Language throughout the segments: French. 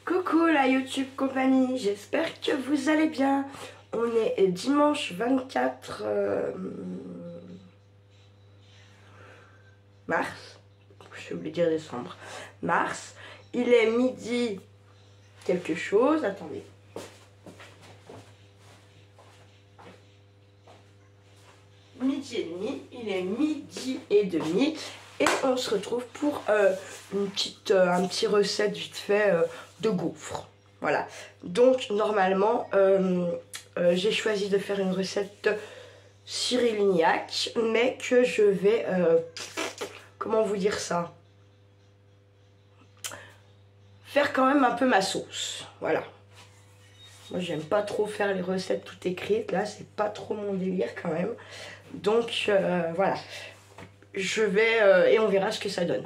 Coucou la YouTube compagnie, j'espère que vous allez bien. On est dimanche 24 mars, j'ai oublié de dire décembre, mars. Il est midi quelque chose, attendez. Midi et demi, il est midi et demi. Et on se retrouve pour un petit recette vite fait de gaufres. Voilà. Donc normalement, j'ai choisi de faire une recette de Cyril Lignac, mais que je vais, comment vous dire ça, faire quand même un peu ma sauce. Voilà. Moi j'aime pas trop faire les recettes toutes écrites. Là c'est pas trop mon délire quand même. Donc voilà. Je vais, et on verra ce que ça donne.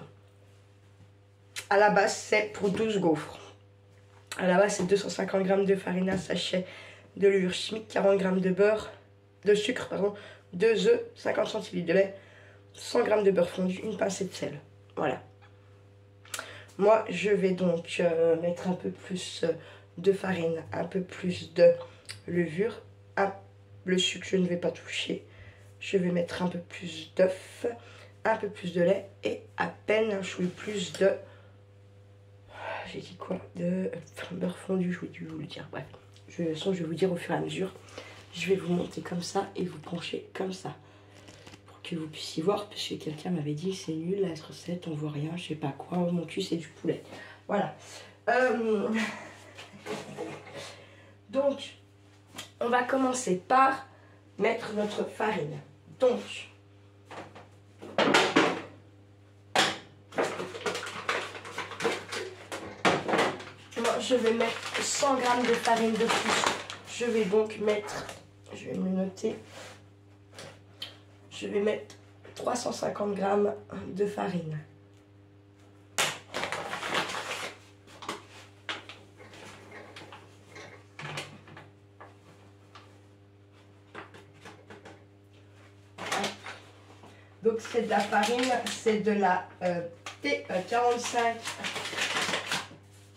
À la base, c'est pour 12 gaufres. À la base, c'est 250 g de farine, un sachet de levure chimique, 40 g de beurre, de sucre, pardon, 2 œufs, 50 centilitres de lait, 100 g de beurre fondu, une pincée de sel. Voilà. Moi, je vais donc mettre un peu plus de farine, un peu plus de levure. Le sucre, je ne vais pas toucher. Je vais mettre un peu plus d'œufs, un peu plus de lait et à peine un chouïa plus de... J'ai dit quoi? De beurre fondu, je voulais vous le dire. Bref, de toute façon, je vais vous dire au fur et à mesure. Je vais vous monter comme ça et vous pencher comme ça. Pour que vous puissiez voir, parce que quelqu'un m'avait dit c'est nul la recette, on voit rien, je sais pas quoi. Mon cul, c'est du poulet. Voilà. Donc, on va commencer par mettre notre farine. Donc, je vais mettre 100 g de farine de plus. Je vais donc mettre, je vais me le noter, je vais mettre 350 g de farine. Donc c'est de la farine, c'est de la T45.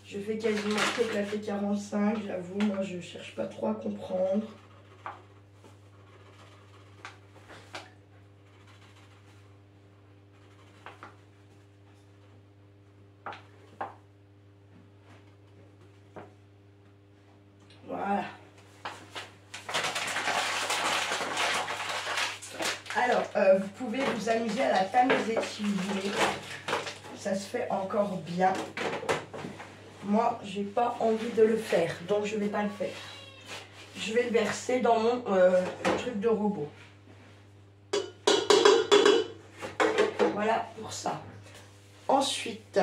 Je fais quasiment que de la T45, j'avoue, moi je cherche pas trop à comprendre. Voilà. Alors, vous pouvez vous amuser à la tamiser si vous voulez. Ça se fait encore bien. Moi, j'ai pas envie de le faire, donc je vais pas le faire. Je vais le verser dans mon truc de robot. Voilà pour ça. Ensuite,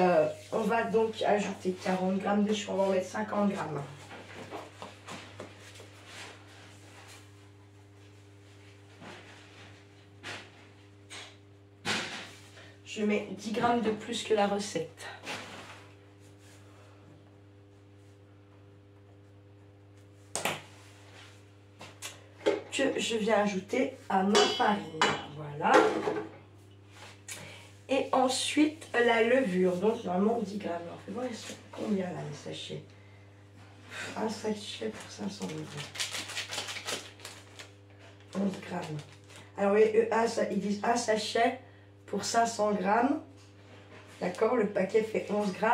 on va donc ajouter 40 g de sucre. On va en mettre 50 g. Je mets 10 g de plus que la recette. Que je viens ajouter à ma farine. Voilà. Et ensuite, la levure. Donc, normalement, 10 g. Alors, fais voir combien là, les sachets. Un sachet pour 500 ml. 11 g. Alors, oui, ils disent un sachet pour 500 g. D'accord, le paquet fait 11 g.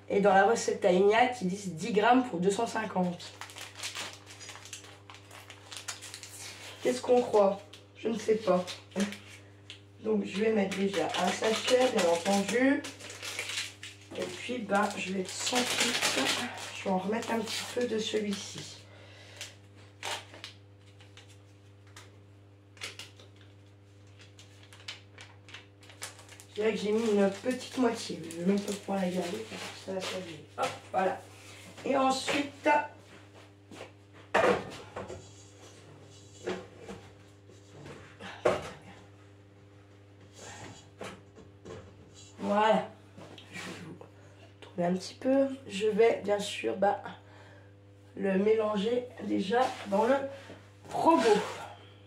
Et dans la recette à Lignac, ils disent 10 g pour 250. Qu'est-ce qu'on croit? Je ne sais pas. Donc, je vais mettre déjà un sachet, bien entendu. Et puis, bah, je vais être sans doute. Je vais en remettre un petit peu de celui-ci. Je dirais que j'ai mis une petite moitié. Je vais même pas pouvoir la garder. Ça va servir. Hop, voilà. Et ensuite... Voilà, je vais vous tourner un petit peu. Je vais bien sûr le mélanger déjà dans le robot.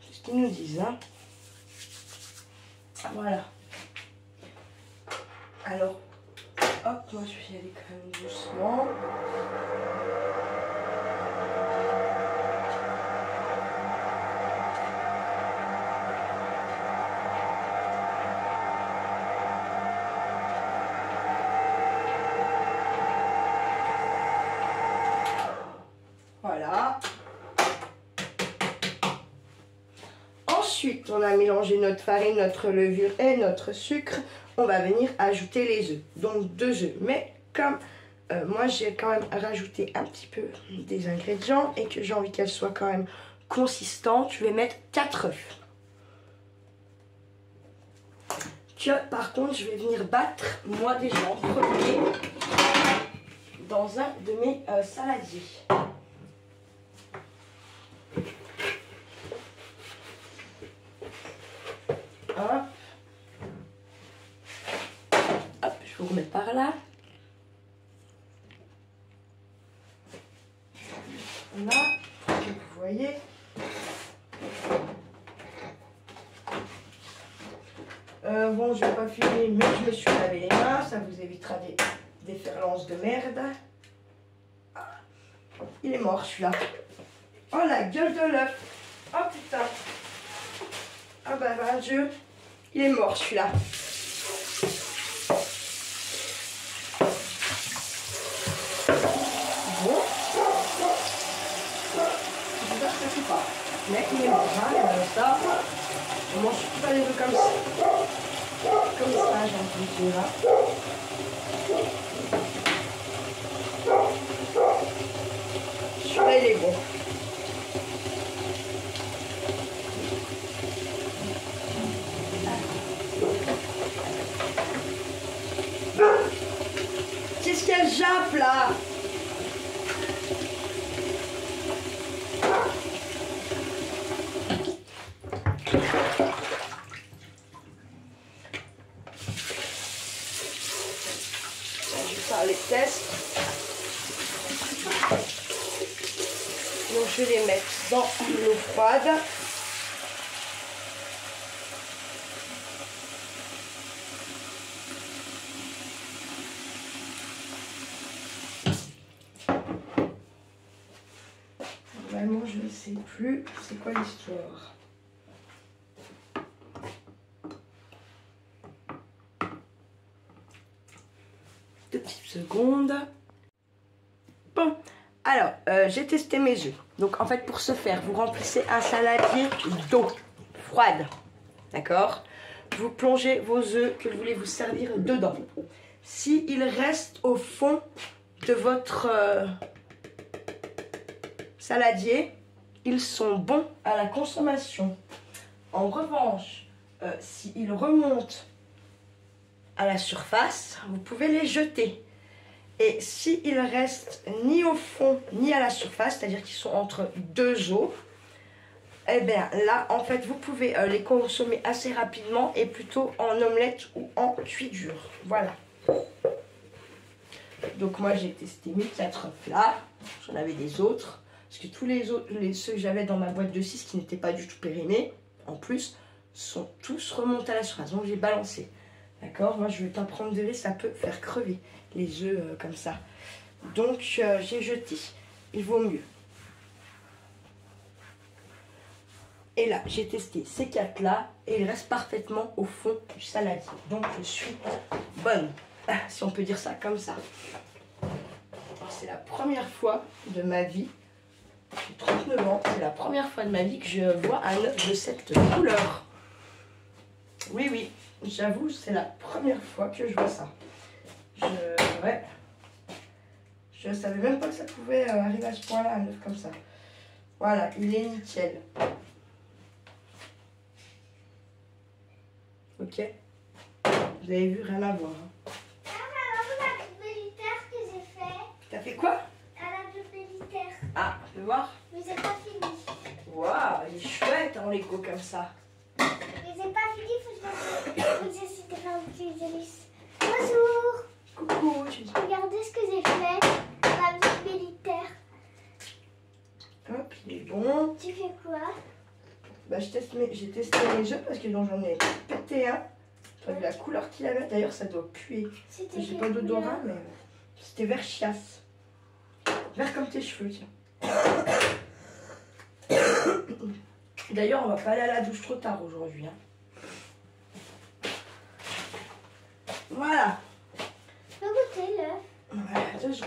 C'est ce qu'ils nous disent. Hein. Voilà. Alors, hop, moi je vais y aller quand même doucement. Ensuite, on a mélangé notre farine, notre levure et notre sucre. On va venir ajouter les œufs. Donc 2 œufs. Mais comme moi j'ai quand même rajouté un petit peu des ingrédients et que j'ai envie qu'elle soit quand même consistante, je vais mettre 4 œufs. Que par contre je vais venir battre moi déjà en premier dans un de mes saladiers. Hop. Hop, je vous remets par là. Là, vous voyez. Bon, je vais pas filmer, mais je me suis lavé les mains. Ça vous évitera des déferlances de merde. Ah, il est mort celui-là. Oh la gueule de l'œuf. Oh putain. Ah bah ben Dieu. Il est mort celui-là. Bon. J'espère que ça fait pas. Mais il est mort, hein, ça. On mange pas les œufs comme ça. Comme ça, j'ai envie de dire. Celui-là, il est bon. Qu'est-ce qu'elle jappe là? Les tests. Donc je vais les mettre dans l'eau froide. Vraiment je ne sais plus c'est quoi l'histoire. Petites secondes. Bon, alors j'ai testé mes œufs. Donc en fait pour ce faire, vous remplissez un saladier d'eau froide. D'accord? Vous plongez vos œufs que vous voulez vous servir dedans. S'il reste au fond de votre saladier, ils sont bons à la consommation. En revanche, s'ils remontent à la surface, vous pouvez les jeter. Et s'ils restent ni au fond ni à la surface, c'est-à-dire qu'ils sont entre deux eaux, eh bien là en fait vous pouvez les consommer assez rapidement et plutôt en omelette ou en cuit dur. Voilà. Donc moi j'ai testé mes 4 œufs là, j'en avais des autres, parce que tous les autres, ceux que j'avais dans ma boîte de 6 qui n'étaient pas du tout périmés, en plus, sont tous remontés à la surface, donc j'ai balancé. D'accord, moi je ne vais pas prendre de lait, ça peut faire crever les œufs comme ça. Donc j'ai jeté, il vaut mieux. Et là, j'ai testé ces 4 là et ils restent parfaitement au fond du saladier. Donc je suis bonne, si on peut dire ça comme ça. C'est la première fois de ma vie, j'ai 39 ans, c'est la première fois de ma vie que je vois un œuf de cette couleur. Oui, oui. J'avoue, c'est la première fois que je vois ça. Ouais. Je savais même pas que ça pouvait arriver à ce point-là, un œuf comme ça. Voilà, il est nickel. Ok. Vous avez vu, rien à voir. Hein. La pépélitaire que j'ai fait. T'as fait quoi? À la pépélitaire. Ah, on peut voir? Mais c'est pas fini. Waouh, il est chouette en Lego comme ça. Mais c'est pas fini, faut que je essayer de faire un petit délice. Bonjour. Coucou. Regardez ce que j'ai fait à la pépélitaire. Hop, il est bon. Tu fais quoi? Bah, j'ai testé mes œufs parce que j'en ai pété un. Tu as vu la couleur qu'il avait? D'ailleurs, ça doit puer. J'ai pas d'odorat, mais c'était vert chiasse. Vert comme tes cheveux, tiens. D'ailleurs, on va pas aller à la douche trop tard aujourd'hui. Hein. Voilà. Faut goûter l'œuf. Voilà.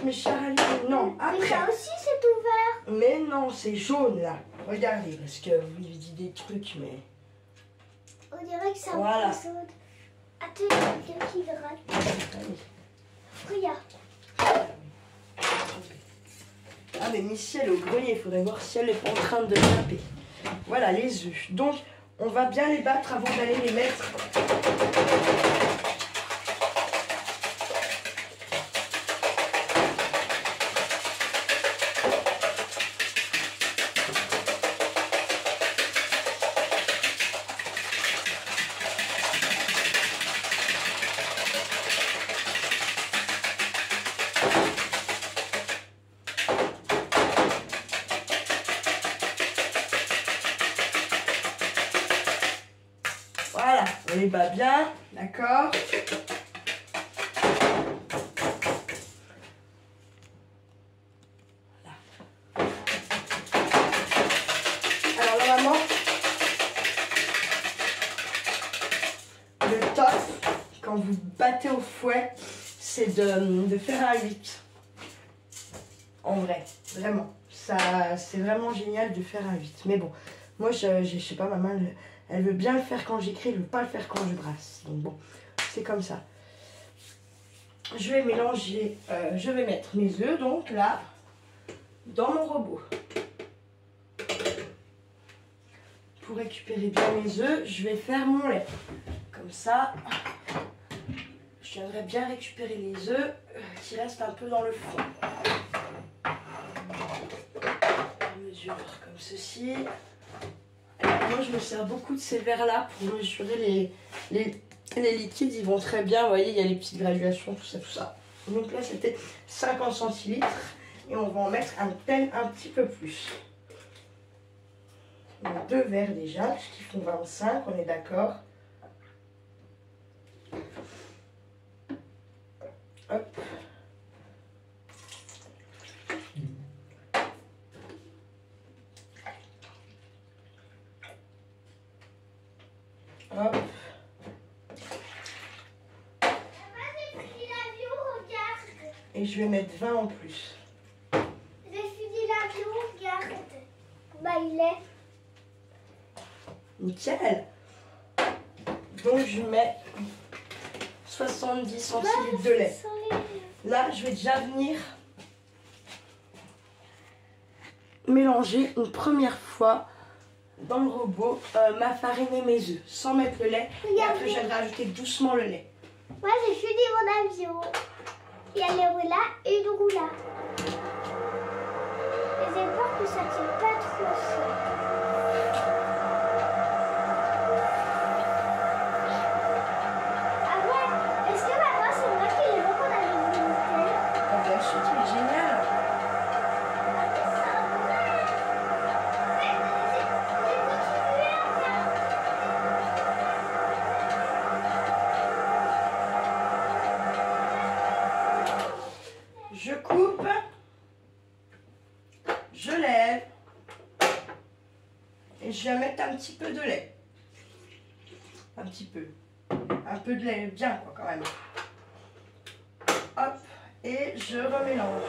Mais Charlie, non, après. Mais ça aussi, c'est ouvert. Mais non, c'est jaune là. Regardez, parce que vous lui dites des trucs, mais On dirait que ça Voilà. me attends, il y a qui gratte. Regarde. Ah mais Missy elle est au grenier, il faudrait voir si elle n'est pas en train de taper. Voilà les œufs. Donc on va bien les battre avant d'aller les mettre. Voilà, on les bat bien, d'accord. Voilà. Alors normalement, le top, quand vous battez au fouet, c'est de faire un 8. En vrai, vraiment. Ça, c'est vraiment génial de faire un 8. Mais bon, moi, je sais pas, maman, elle veut bien le faire quand j'écris, elle veut pas le faire quand je brasse. Donc bon, c'est comme ça. Je vais mélanger, je vais mettre mes œufs, donc là, dans mon robot. Pour récupérer bien mes œufs, je vais faire mon lait. Comme ça, je viendrai bien récupérer les œufs qui restent un peu dans le fond. Je mesure comme ceci. Moi, je me sers beaucoup de ces verres-là pour mesurer les liquides. Ils vont très bien. Vous voyez, il y a les petites graduations, tout ça, tout ça. Donc là, c'était 50 centilitres. Et on va en mettre un petit peu plus. On a 2 verres déjà, puisqu'ils font 25, on est d'accord. Hop. Hop. Et je vais mettre 20 en plus. J'ai fini l'avion, regarde. Bah, il est. Nickel. Donc je mets 70 centilitres de lait. Là, je vais déjà venir mélanger une première fois dans le robot ma farine et mes œufs, sans mettre le lait. Et après, je vais rajouter doucement le lait. Moi, j'ai fini mon avion. Il y a les roulades et une roulade. Et j'ai peur que ça ne tire pas trop ça. Ah ouais, est-ce que maman, c'est moi qui l'ai vu qu'on avait vu Ah ben, ce truc est génial. Je coupe, je lève et je vais mettre un petit peu de lait. Un petit peu. Un peu de lait, bien quoi quand même. Hop, et je remélange.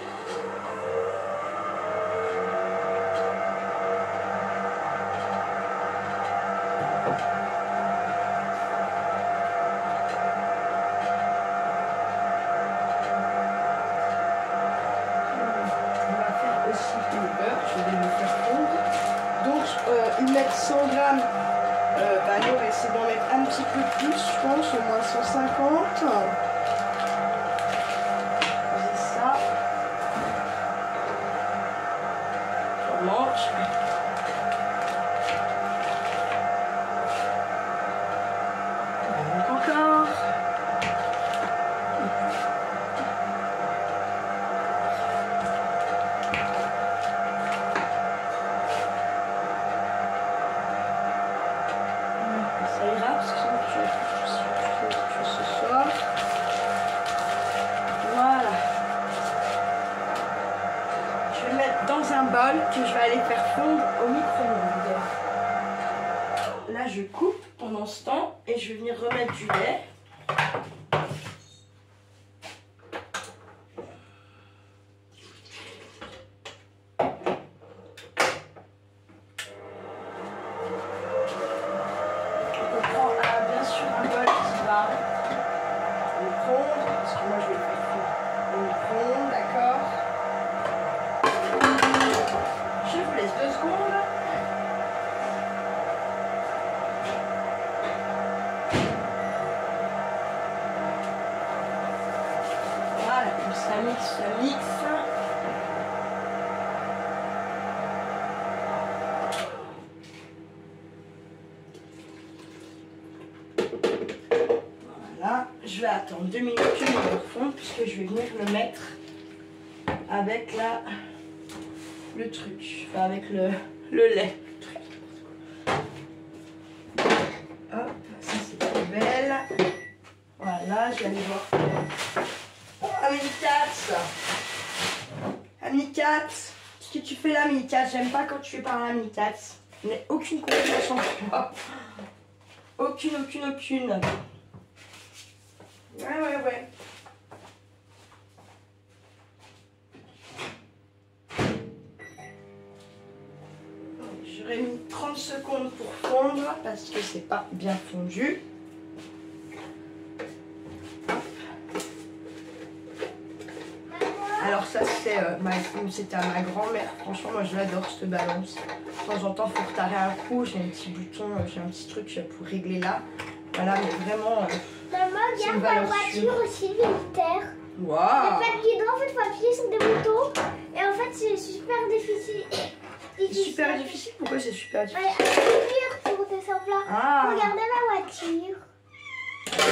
Ils mettent 100 grammes, bah nous on va essayer d'en mettre un petit peu plus, je pense, au moins 150. C'est ça. On mange. Donc encore. Que je vais aller faire fondre au micro-ondes. Là, je coupe pendant ce temps et je vais venir remettre du lait. On prend je vais attendre 2 minutes que je me refonde puisque je vais venir le mettre avec le truc, enfin avec le lait. Hop, ça c'est trop belle. Voilà, je vais aller voir. Aminicat, Aminicat, qu'est-ce que tu fais là, Aminicat? J'aime pas quand tu fais par là, Aminicat. Je n'ai aucune confiance en toi. Aucune. Ouais. J'aurais mis 30 secondes pour fondre parce que c'est pas bien fondu. Alors ça c'était à ma grand-mère. Franchement moi je l'adore cette balance. De temps en temps il faut retarer un coup. J'ai un petit bouton, j'ai un petit truc pour régler là. Voilà mais vraiment Maman, regarde la voiture aussi militaire. Waouh. Il n'y a pas de guidon, en fait il faut appuyer sur des boutons. Et en fait c'est super difficile. C'est super difficile? Pourquoi c'est super difficile? Ouais, pour descendre là. Ah. Regardez la voiture.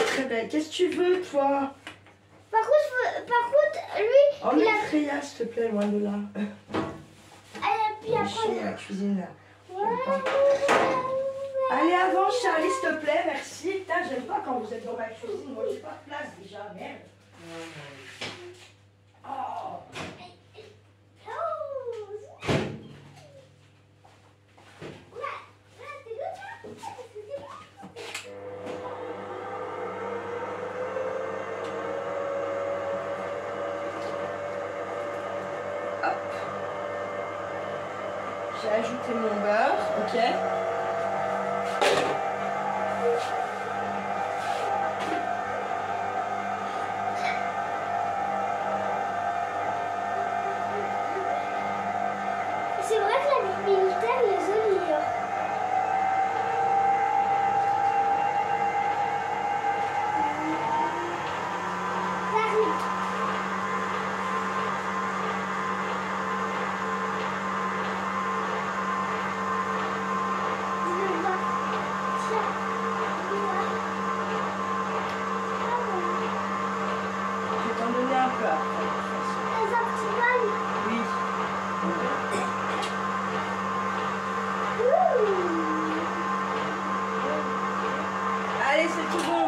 Très belle. Qu'est-ce que tu veux toi? Par contre, lui, Oh il mais a... Freya, s'il te plaît, loin de là. Et puis après... La cuisine là. Ouais. Allez, avance Charlie, s'il te plaît, merci. Putain, j'aime pas quand vous êtes dans ma cuisine. Moi, j'ai pas de place déjà, merde. Oh. J'ai ajouté mon beurre, ok. C'est vrai que la vie militaire, les olives. Je vais t'en donner un peu après. Oui. Allez, c'est tout bon.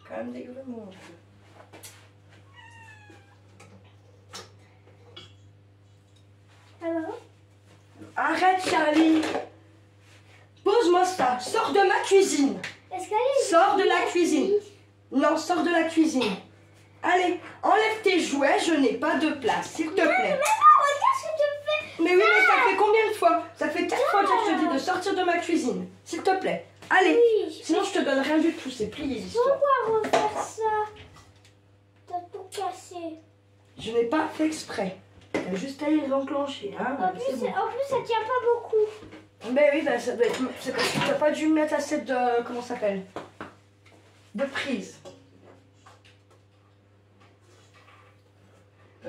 Quand même des grumeaux. Alors? Arrête, Charlie. Pose-moi ça. Sors de ma cuisine. Sors de la cuisine. Non, sors de la cuisine. Allez, enlève tes jouets. Je n'ai pas de place, s'il te plaît. Mais non, regarde ce que tu fais. Mais oui, mais ça fait combien de fois? Ça fait 4 fois que je te dis de sortir de ma cuisine. S'il te plaît. Allez. Oui. Sinon, je te donne rien du tout. C'est plié, l'histoire. Pourquoi refaire ça? T'as tout cassé. Je n'ai pas fait exprès. T'as juste à les enclencher. Hein. En plus, ça tient pas beaucoup. Ben oui, ben ça doit être. C'est parce que t'as pas dû mettre assez de. Comment ça s'appelle? De prise.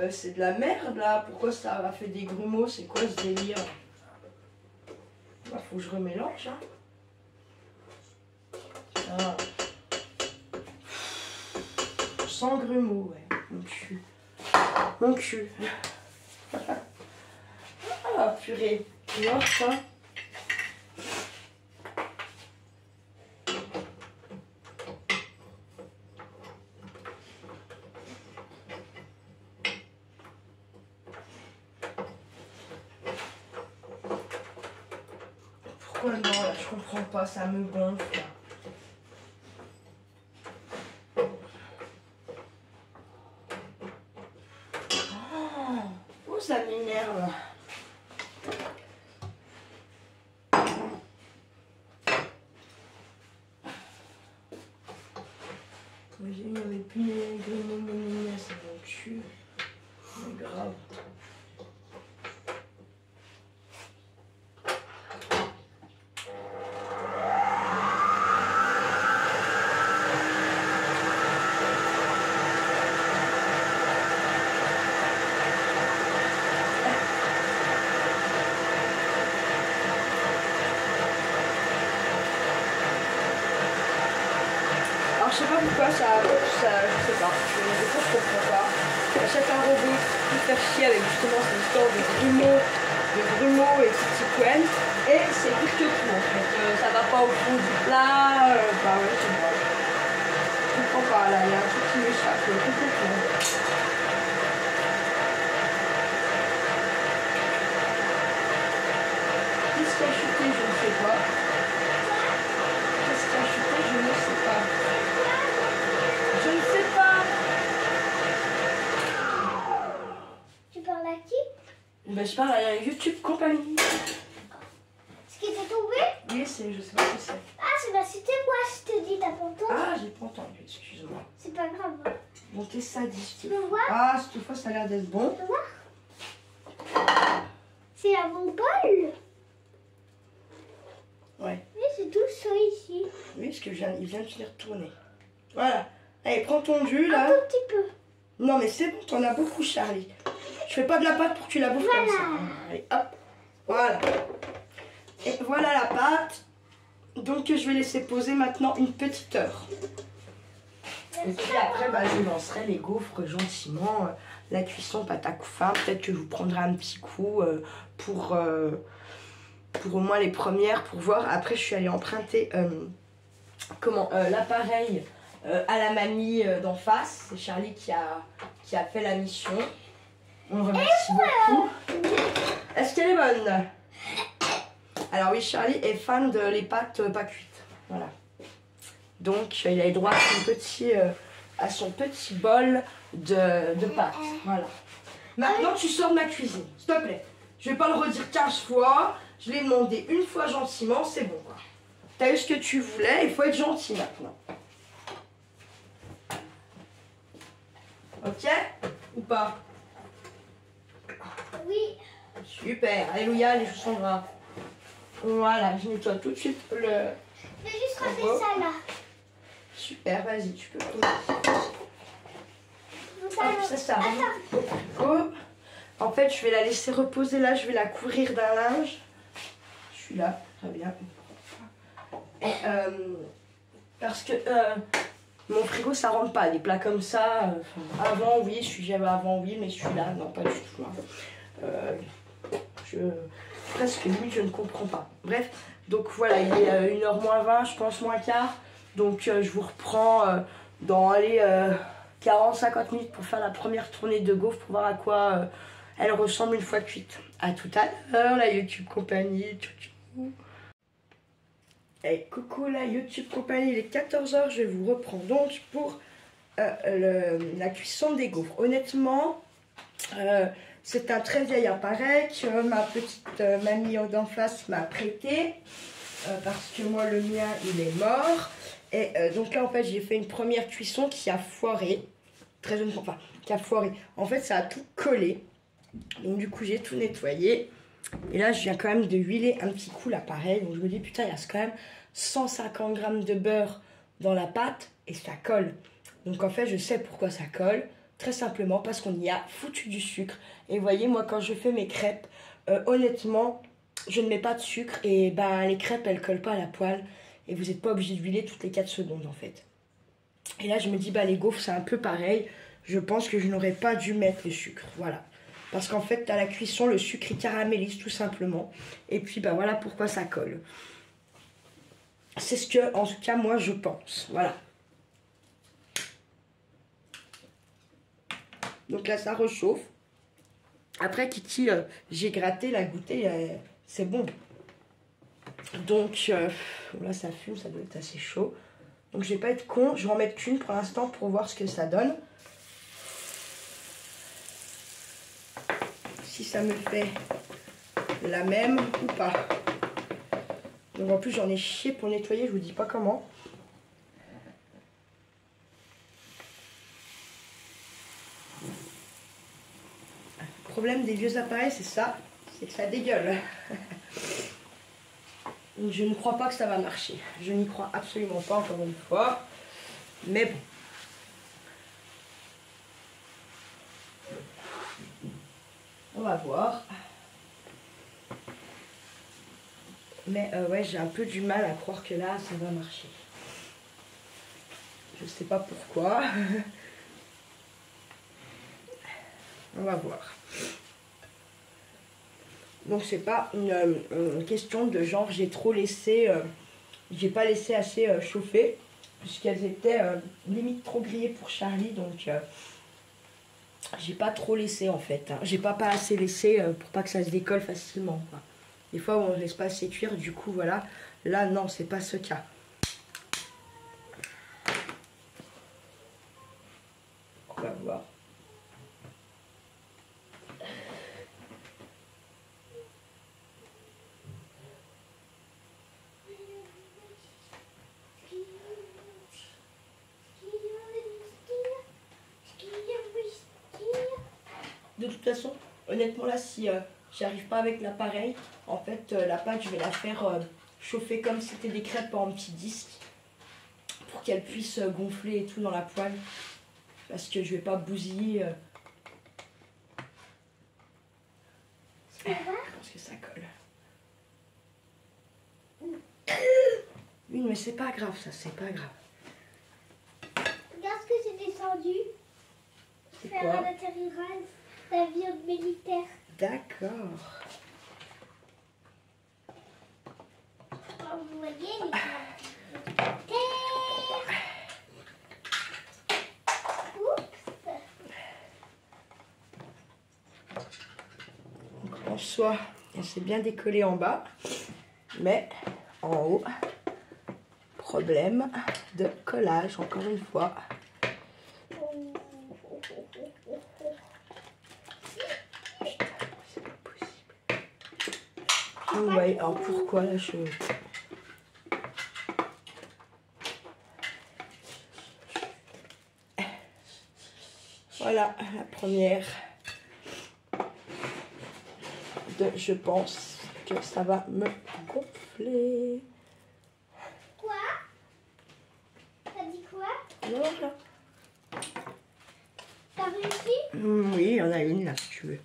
C'est de la merde là. Pourquoi ça a fait des grumeaux? C'est quoi ce délire? Bah, faut que je remélange. Hein. Ah. Sans grumeaux, ouais. Mon cul. Mon cul. Ah, purée. Tu vois ça? Pourquoi non, là, je comprends pas, ça me gonfle. Oh, ça m'énerve. Il n'y avait plus les grumeaux, ça me tue. C'est grave. je sais pas, je comprends pas. À chaque robot qui faire chier avec justement cette histoire de grumeaux et de petits poèmes. Et c'est pire que tout en fait. Ça va pas au fond du plat. Bah ouais, je sais pas. Je comprends pas là, il y a un truc qui m'échappe complètement. Qu'est-ce qui a chuté, je ne sais pas. Qu'est-ce qui a chuté, je ne sais pas. Je ne sais pas. Tu parles à qui? Ben, je parle à YouTube Compagnie. Ce qui t'est tombé? Oui, je sais pas ce que c'est. Ah, c'était moi, je te dis, t'as pas entendu? Ah, j'ai pas entendu, excuse-moi. C'est pas grave. Bon, t'es sadiste. Tu peux voir? Ah, cette fois, ça a l'air d'être bon. Tu peux voir? C'est un bon bol. Ouais. Oui, c'est tout ça ici. Oui, parce que il vient de finir de tourner. Voilà. Allez, prends ton jus, Un là. tout petit peu. Non, mais c'est bon, t'en as beaucoup, Charlie. Je fais pas de la pâte pour que tu la bouffes comme ça. Allez, hop. Voilà. Et voilà la pâte. Donc, je vais laisser poser maintenant une petite heure. Et puis après, bah, je lancerai les gaufres gentiment. La cuisson pâte à couffin. Peut-être que je vous prendrai un petit coup pour au moins les premières, pour voir. Après, je suis allée emprunter l'appareil à la mamie d'en face. C'est Charlie qui a fait la mission. On le remercie beaucoup. Est-ce qu'elle est bonne? Alors oui, Charlie est fan de les pâtes pas cuites. Voilà. Donc, il a eu droit à son petit bol de pâtes. Voilà. Maintenant, tu sors de ma cuisine, s'il te plaît. Je vais pas le redire 15 fois. Je l'ai demandé une fois gentiment, c'est bon. T'as eu ce que tu voulais, il faut être gentil maintenant. Ok? Ou pas? Oui. Super, alléluia, les choses sont graves. Voilà, je nettoie tout de suite le... Je vais juste ranger ça là. Super, vas-y, tu peux. Attends. C'est ça. Oh. En fait, je vais la laisser reposer là, je vais la couvrir d'un linge. Je suis là, très bien. Et parce que mon frigo ça rentre pas, des plats comme ça. Avant oui, j'avais avant oui, mais celui-là non pas du tout. Presque limite je ne comprends pas. Bref, donc voilà, il est 1h moins 20, je pense moins quart. Donc je vous reprends dans les 40-50 minutes pour faire la première tournée de gaufres pour voir à quoi elle ressemble une fois cuite. A tout à l'heure, la YouTube Compagnie. Hey, coucou la YouTube Compagnie, il est 14h, je vous reprends donc pour la cuisson des gaufres. Honnêtement, c'est un très vieil appareil que ma petite mamie d'en face m'a prêté parce que moi le mien il est mort. Et donc là en fait j'ai fait une première cuisson qui a foiré, très honnêtement, enfin qui a foiré. En fait ça a tout collé, donc du coup j'ai tout nettoyé. Et là, je viens quand même de huiler un petit coup l'appareil. Donc je me dis, putain, il reste quand même 150 grammes de beurre dans la pâte et ça colle. Donc en fait, je sais pourquoi ça colle. Très simplement parce qu'on y a foutu du sucre. Et vous voyez, moi, quand je fais mes crêpes, honnêtement, je ne mets pas de sucre. Et ben, les crêpes, elles collent pas à la poêle. Et vous n'êtes pas obligé d'huiler toutes les 4 secondes, en fait. Et là, je me dis, bah, les gaufres, c'est un peu pareil. Je pense que je n'aurais pas dû mettre le sucre. Voilà. Parce qu'en fait, à la cuisson, le sucre il caramélise tout simplement. Et puis, bah voilà pourquoi ça colle. C'est ce que, en tout cas, moi, je pense. Voilà. Donc là, ça réchauffe. Après, Kiki, j'ai gratté, la goûté, c'est bon. Donc, là, ça fume, ça doit être assez chaud. Donc, je vais pas être con. Je vais en mettre qu'une pour l'instant pour voir ce que ça donne. Si ça me fait la même ou pas. Donc en plus j'en ai chié pour nettoyer, je vous dis pas comment. Le problème des vieux appareils c'est ça, c'est que ça dégueule. Donc je ne crois pas que ça va marcher. Je n'y crois absolument pas encore une fois. Mais bon. On va voir. Mais ouais, j'ai un peu du mal à croire que là, ça va marcher. Je sais pas pourquoi. On va voir. Donc c'est pas une question de genre j'ai trop laissé, j'ai pas laissé assez chauffer, puisqu'elles étaient limite trop grillées pour Charlie, donc j'ai pas trop laissé en fait. Hein. J'ai pas assez laissé pour pas que ça se décolle facilement. Quoi. Des fois on laisse pas assez cuire, du coup voilà. Là non, c'est pas ce cas. On va voir. De toute façon, honnêtement là, si j'arrive pas avec l'appareil, en fait la pâte je vais la faire chauffer comme si c'était des crêpes en petit disque pour qu'elle puisse gonfler et tout dans la poêle, parce que je vais pas bousiller parce que ça colle. Oui mais c'est pas grave, ça c'est pas grave. Regarde ce que j'ai descendu. C'est Faire quoi? un atterrissage d'avion militaire. D'accord. Oh, vous voyez les Donc, en soi, elle s'est bien décollée en bas, mais en haut, problème de collage encore une fois. C'est pas possible. Ouais, alors pourquoi là je... Voilà la première. Je pense que ça va me gonfler. Quoi? T'as dit quoi? Voilà. T'as réussi? Oui, il y en a une là si tu veux.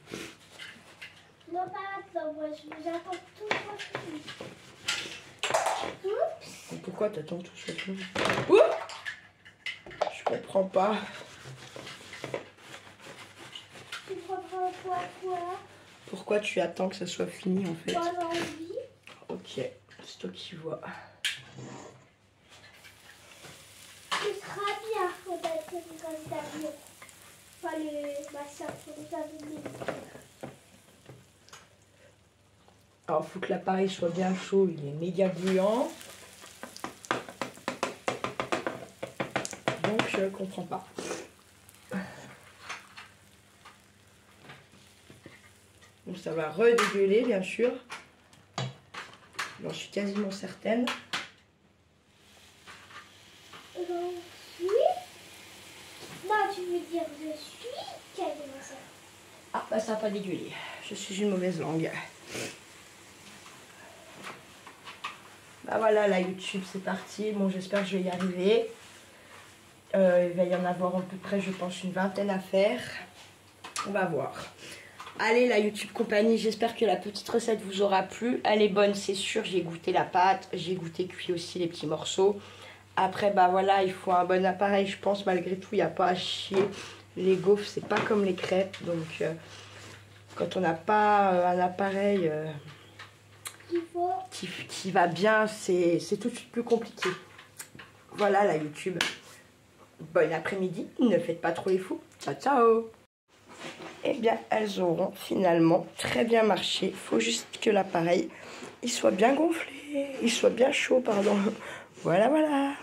Non, pas maintenant, moi je vous attends tout fini. Oups! Et pourquoi t'attends tout ça? Ouh! Je comprends pas. Tu prendras quoi? Pourquoi tu attends que ça soit fini en fait? Pas envie. Ok, c'est toi qui vois. Ce sera bien quand t'as fait une grande d'avion. Pas le machin pour les avions. Alors il faut que l'appareil soit bien chaud, il est méga bouillant. Donc je comprends pas. Donc ça va redégueuler bien sûr. J'en suis quasiment certaine. J'en suis. Non, tu veux dire je suis quasiment ça. Ah bah ça n'a pas dégueulé. Je suis une mauvaise langue. Bah voilà la YouTube c'est parti. Bon j'espère que je vais y arriver. Il va y en avoir à peu près je pense une vingtaine à faire. On va voir. Allez la YouTube compagnie, j'espère que la petite recette vous aura plu. Elle est bonne c'est sûr, j'ai goûté la pâte, j'ai goûté cuit aussi les petits morceaux. Après bah voilà, il faut un bon appareil je pense, malgré tout il n'y a pas à chier. Les gaufres c'est pas comme les crêpes, donc quand on n'a pas un appareil qui va bien, c'est tout de suite plus compliqué. Voilà la YouTube. Bon après-midi, ne faites pas trop les fous. Ciao ciao. Eh bien, elles auront finalement très bien marché. Il faut juste que l'appareil il soit bien gonflé, il soit bien chaud, pardon. Voilà, voilà.